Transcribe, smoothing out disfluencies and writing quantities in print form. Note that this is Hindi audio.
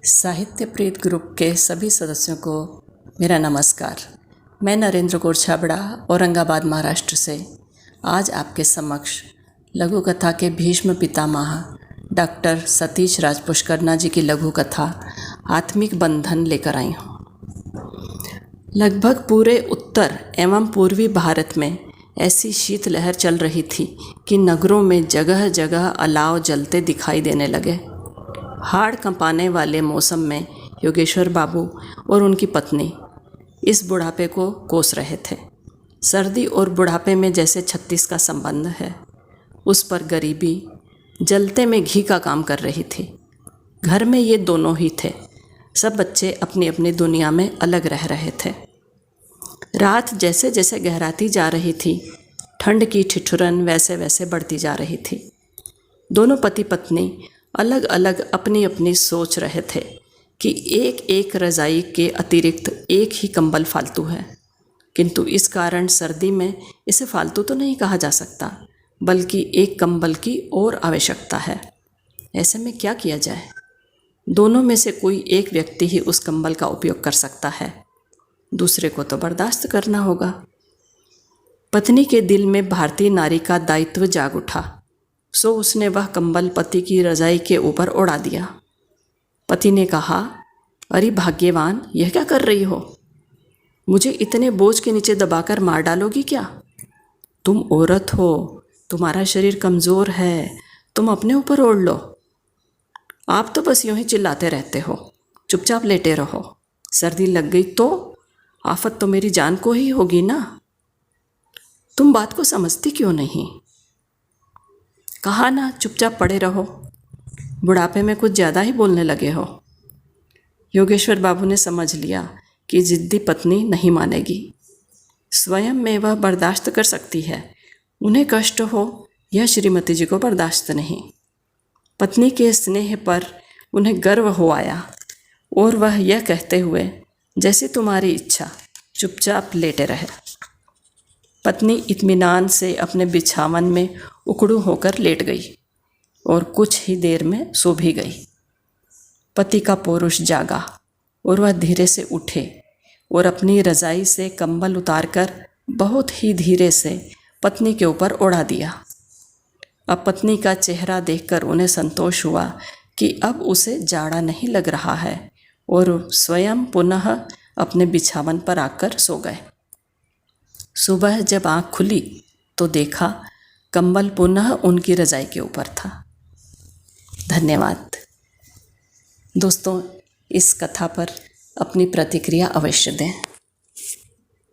साहित्य प्रीत ग्रुप के सभी सदस्यों को मेरा नमस्कार। मैं नरेंद्र गोरछाबड़ा औरंगाबाद महाराष्ट्र से आज आपके समक्ष लघु कथा के भीष्म पितामह डॉक्टर सतीश राज पुष्करना जी की लघु कथा आत्मिक बंधन लेकर आई हूँ। लगभग पूरे उत्तर एवं पूर्वी भारत में ऐसी शीतलहर चल रही थी कि नगरों में जगह जगह अलाव जलते दिखाई देने लगे। हाड़ कंपाने वाले मौसम में योगेश्वर बाबू और उनकी पत्नी इस बुढ़ापे को कोस रहे थे। सर्दी और बुढ़ापे में जैसे 36 का संबंध है, उस पर गरीबी जलते में घी का काम कर रही थी। घर में ये दोनों ही थे। सब बच्चे अपनी अपनी दुनिया में अलग रह रहे थे। रात जैसे जैसे गहराती जा रही थी, ठंड की ठिठुरन वैसे वैसे बढ़ती जा रही थी। दोनों पति पत्नी अलग अलग अपनी अपनी सोच रहे थे कि एक एक रज़ाई के अतिरिक्त एक ही कंबल फालतू है, किंतु इस कारण सर्दी में इसे फालतू तो नहीं कहा जा सकता, बल्कि एक कंबल की और आवश्यकता है। ऐसे में क्या किया जाए? दोनों में से कोई एक व्यक्ति ही उस कंबल का उपयोग कर सकता है, दूसरे को तो बर्दाश्त करना होगा। पत्नी के दिल में भारतीय नारी का दायित्व जाग उठा, सो उसने वह कंबल पति की रज़ाई के ऊपर उड़ा दिया। पति ने कहा, अरे भाग्यवान, यह क्या कर रही हो? मुझे इतने बोझ के नीचे दबाकर मार डालोगी क्या? तुम औरत हो, तुम्हारा शरीर कमज़ोर है, तुम अपने ऊपर ओढ़ लो। आप तो बस यूं ही चिल्लाते रहते हो, चुपचाप लेटे रहो। सर्दी लग गई तो आफत तो मेरी जान को ही होगी ना। तुम बात को समझती क्यों नहीं? कहा ना, चुपचाप पड़े रहो। बुढ़ापे में कुछ ज़्यादा ही बोलने लगे हो। योगेश्वर बाबू ने समझ लिया कि जिद्दी पत्नी नहीं मानेगी। स्वयं में वह बर्दाश्त कर सकती है, उन्हें कष्ट हो यह श्रीमती जी को बर्दाश्त नहीं। पत्नी के स्नेह पर उन्हें गर्व हो आया और वह यह कहते हुए, जैसी तुम्हारी इच्छा, चुपचाप लेटे रहे। पत्नी इत्मीनान से अपने बिछावन में उकड़ू होकर लेट गई और कुछ ही देर में सो भी गई। पति का पौरुष जागा और वह धीरे से उठे और अपनी रज़ाई से कंबल उतारकर बहुत ही धीरे से पत्नी के ऊपर ओढ़ा दिया। अब पत्नी का चेहरा देखकर उन्हें संतोष हुआ कि अब उसे जाड़ा नहीं लग रहा है और स्वयं पुनः अपने बिछावन पर आकर सो गए। सुबह जब आँख खुली तो देखा कंबल पुनः उनकी रज़ाई के ऊपर था। धन्यवाद। दोस्तों, इस कथा पर अपनी प्रतिक्रिया अवश्य दें।